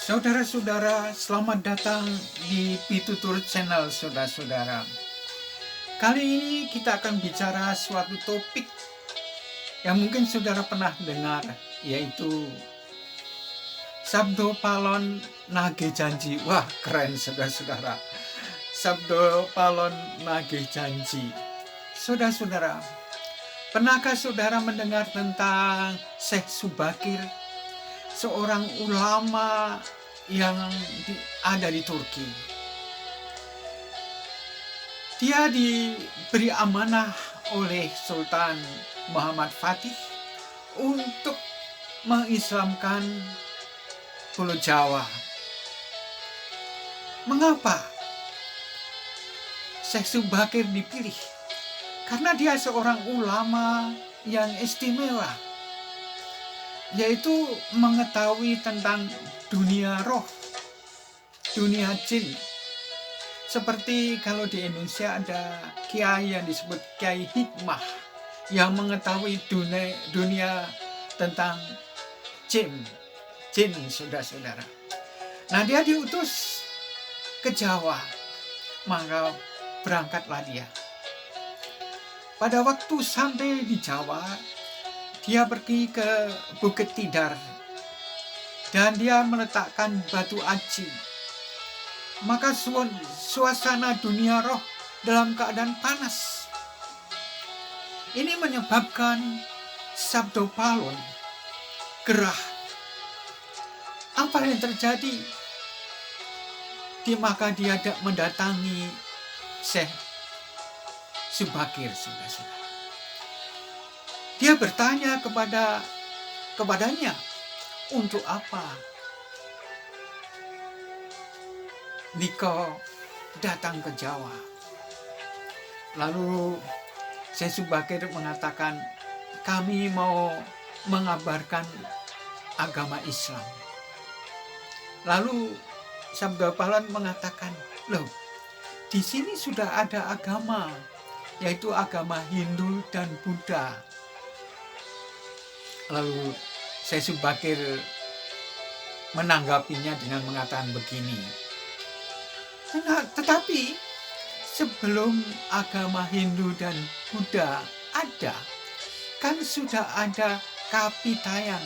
Saudara-saudara, selamat datang di Pitutur Channel, saudara-saudara. Kali ini kita akan bicara suatu topik yang mungkin saudara pernah dengar, yaitu Sabdo Palon Nage Janji. Wah, keren saudara-saudara. Sabdo Palon Nage Janji. Saudara-saudara, pernahkah saudara mendengar tentang Syekh Subakir, seorang ulama yang ada di Turki? Dia diberi amanah oleh Sultan Muhammad Fatih untuk mengislamkan Pulau Jawa. Mengapa Syekh Subakir dipilih? Karena dia seorang ulama yang istimewa, yaitu mengetahui tentang dunia roh, dunia jin. Seperti kalau di Indonesia ada kiai yang disebut Kiai Hikmah, yang mengetahui dunia tentang jin, saudara-saudara. Nah, dia diutus ke Jawa, maka berangkatlah dia. Pada waktu sampai di Jawa, dia pergi ke Bukit Tidar dan dia meletakkan batu aji. Maka suasana dunia roh dalam keadaan panas. Ini menyebabkan Sabdo Palon gerah. Apa yang terjadi? Maka dia mendatangi Syekh Subakir, saudara-saudara. Dia bertanya kepadanya, untuk apa Niko datang ke Jawa? Lalu Syekh Subakir mengatakan, kami mau mengabarkan agama Islam. Lalu Sabdo Palon mengatakan, loh, di sini sudah ada agama, yaitu agama Hindu dan Buddha. Lalu Syekh Subakir menanggapinya dengan mengatakan begini, tetapi sebelum agama Hindu dan Buddha ada, kan sudah ada Kapitayan,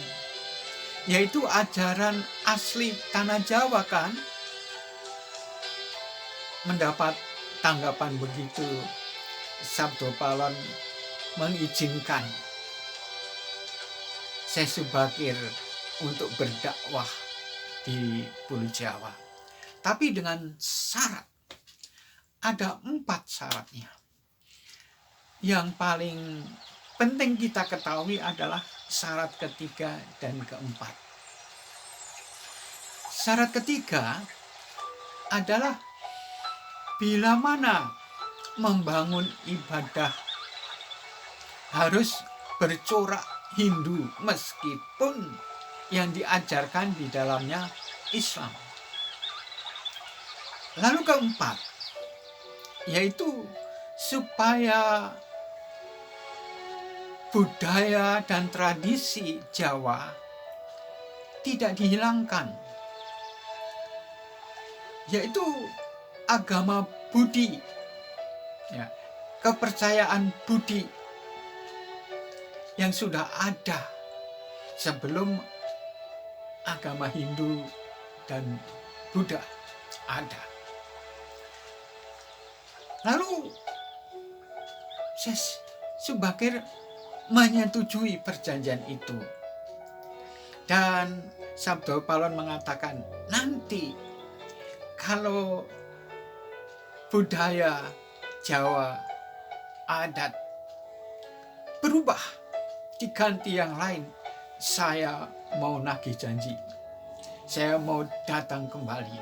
yaitu ajaran asli tanah Jawa kan? Mendapat tanggapan begitu, Sabdo Palon mengizinkan Syekh Subakir untuk berdakwah di Pulau Jawa. Tapi dengan syarat, ada 4 syaratnya. Yang paling penting kita ketahui adalah syarat ketiga dan keempat. Syarat ketiga adalah bila mana membangun ibadah harus bercorak Hindu, meskipun yang diajarkan di dalamnya Islam. Lalu keempat, yaitu supaya budaya dan tradisi Jawa tidak dihilangkan, yaitu agama Budi, ya, kepercayaan Budi yang sudah ada sebelum agama Hindu dan Buddha ada. Lalu Syekh Subakir menyetujui perjanjian itu. Dan Sabdo Palon mengatakan, nanti kalau budaya Jawa, adat berubah, diganti yang lain, saya mau nagih janji, saya mau datang kembali.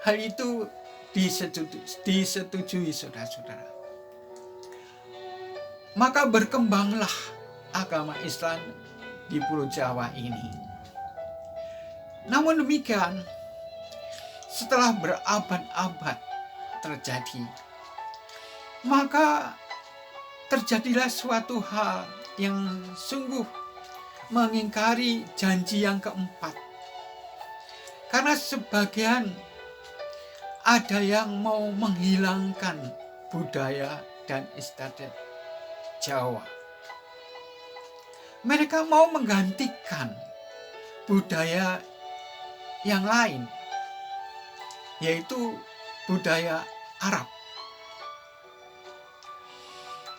Hal itu disetujui saudara-saudara. Maka berkembanglah agama Islam di Pulau Jawa ini. Namun demikian, setelah berabad-abad terjadi, maka terjadilah suatu hal yang sungguh mengingkari janji yang keempat. Karena sebagian ada yang mau menghilangkan budaya dan istiadat Jawa. Mereka mau menggantikan budaya yang lain, yaitu budaya Arab.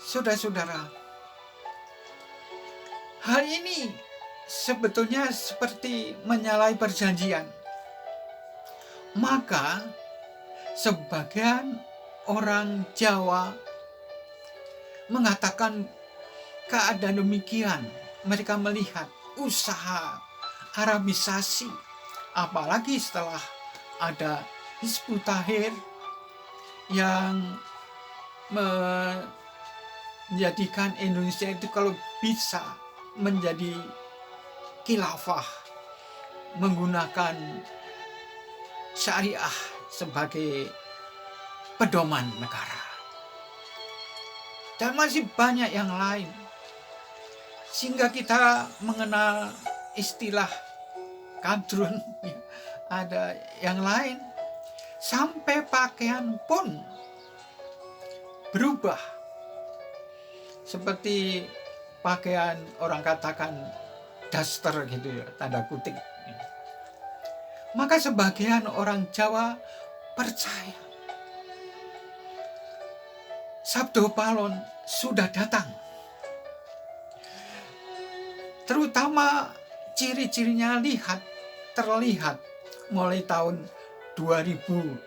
Saudara-saudara, hal ini sebetulnya seperti menyalahi perjanjian. Maka sebagian orang Jawa mengatakan keadaan demikian. Mereka melihat usaha Arabisasi, apalagi setelah ada Hizbut Tahrir yang menjadikan Indonesia itu kalau bisa menjadi khilafah, menggunakan syariah sebagai pedoman negara. Dan masih banyak yang lain. Sehingga kita mengenal istilah kadrun, ada yang lain. Sampai pakaian pun berubah. Seperti pakaian orang katakan daster gitu ya, tanda kutip. Maka sebagian orang Jawa percaya Sabdo Palon sudah datang. Terutama ciri-cirinya terlihat mulai tahun 2019,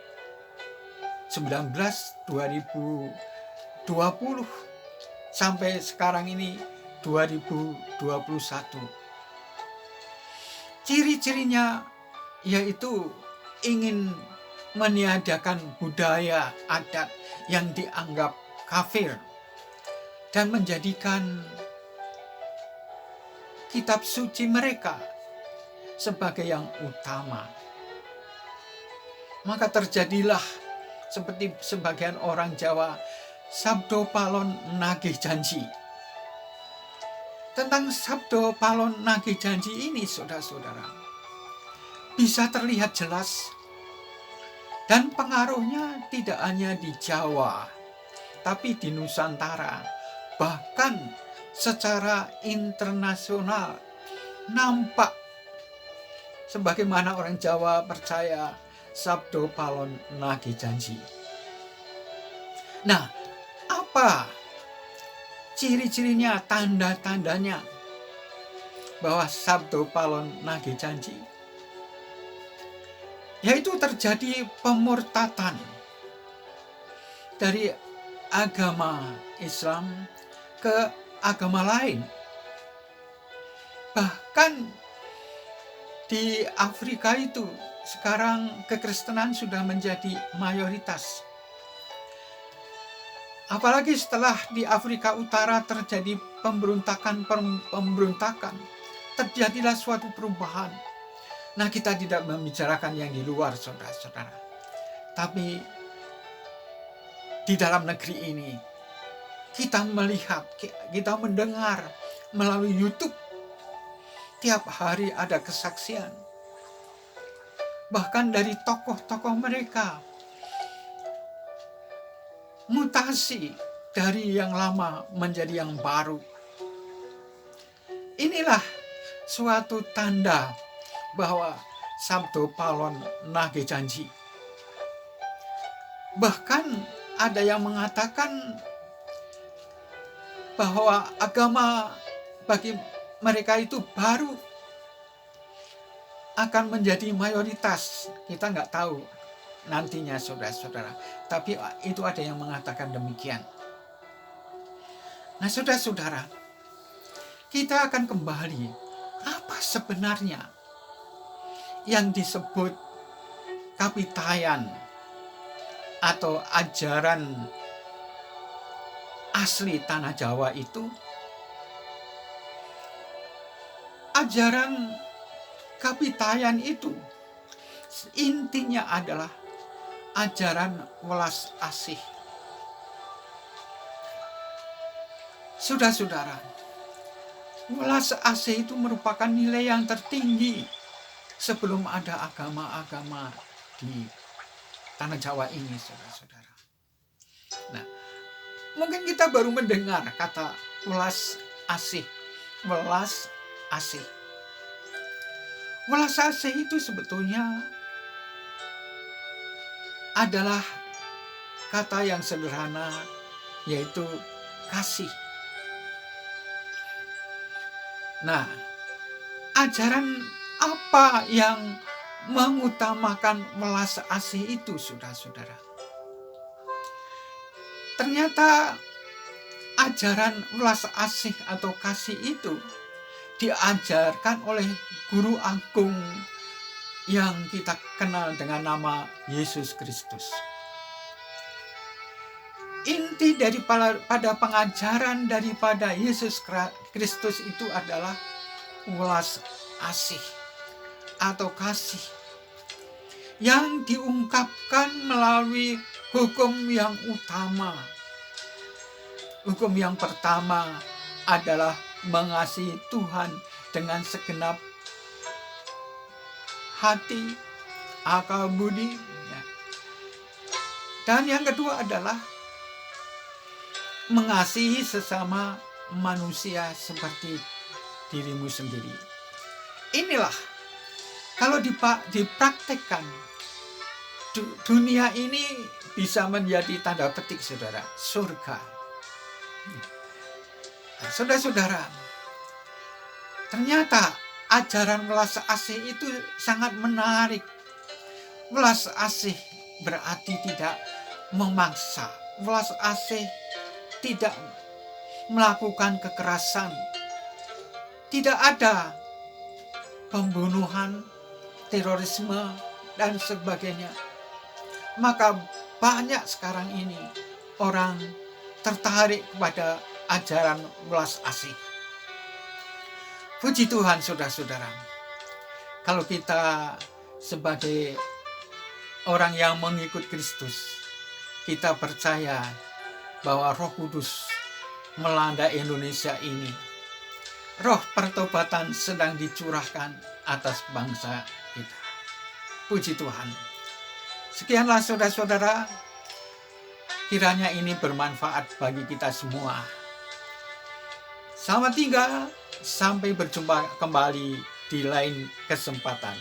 2020 sampai sekarang ini 2021. Ciri-cirinya yaitu ingin meniadakan budaya adat yang dianggap kafir dan menjadikan kitab suci mereka sebagai yang utama. Maka terjadilah seperti sebagian orang Jawa, Sabdo Palon nagih janji. Tentang Sabdo Palon nagih janji ini, saudara-saudara, bisa terlihat jelas dan pengaruhnya tidak hanya di Jawa, tapi di Nusantara, bahkan secara internasional nampak sebagaimana orang Jawa percaya Sabdo Palon nagih janji. Nah, apa ciri-cirinya, tanda-tandanya bahwa Sabdo Palon nagih janji? Yaitu terjadi pemurtatan dari agama Islam ke agama lain. Bahkan di Afrika itu sekarang kekristenan sudah menjadi mayoritas. Apalagi setelah di Afrika Utara terjadi pemberontakan, terjadilah suatu perubahan. Nah, kita tidak membicarakan yang di luar, saudara-saudara. Tapi di dalam negeri ini, kita melihat, kita mendengar melalui YouTube, tiap hari ada kesaksian. Bahkan dari tokoh-tokoh mereka, mutasi dari yang lama menjadi yang baru. Inilah suatu tanda bahwa Sabdo Palon nagih janji. Bahkan ada yang mengatakan bahwa agama bagi mereka itu baru akan menjadi mayoritas. Kita nggak tahu nantinya, saudara-saudara. Tapi itu ada yang mengatakan demikian. Nah, saudara-saudara, kita akan kembali. Apa sebenarnya yang disebut kapitayan atau ajaran asli tanah Jawa itu? Ajaran kapitayan itu intinya adalah ajaran welas asih. Saudara-saudara, welas asih itu merupakan nilai yang tertinggi sebelum ada agama-agama di tanah Jawa ini, saudara-saudara. Nah, mungkin kita baru mendengar kata welas asih. Welas asih. Welas asih itu sebetulnya adalah kata yang sederhana, yaitu kasih. Nah, ajaran apa yang mengutamakan welas asih itu, saudara-saudara? Ternyata ajaran welas asih atau kasih itu diajarkan oleh guru agung yang kita kenal dengan nama Yesus Kristus. Inti pada pengajaran daripada Yesus Kristus itu adalah welas asih atau kasih yang diungkapkan melalui hukum yang utama. Hukum yang pertama adalah mengasihi Tuhan dengan segenap hati, akal budi. Dan yang kedua adalah mengasihi sesama manusia seperti dirimu sendiri. Inilah kalau dipraktekkan, dunia ini bisa menjadi tanda petik, saudara, surga. Nah, saudara-saudara, ternyata ajaran welas asih itu sangat menarik. Welas asih berarti tidak memaksa. Welas asih tidak melakukan kekerasan. Tidak ada pembunuhan, terorisme, dan sebagainya. Maka banyak sekarang ini orang tertarik kepada ajaran welas asih. Puji Tuhan, saudara-saudara. Kalau kita sebagai orang yang mengikut Kristus, kita percaya bahwa Roh Kudus melanda Indonesia ini. Roh pertobatan sedang dicurahkan atas bangsa kita. Puji Tuhan. Sekianlah saudara-saudara, kiranya ini bermanfaat bagi kita semua. Selamat tinggal, sampai berjumpa kembali di lain kesempatan.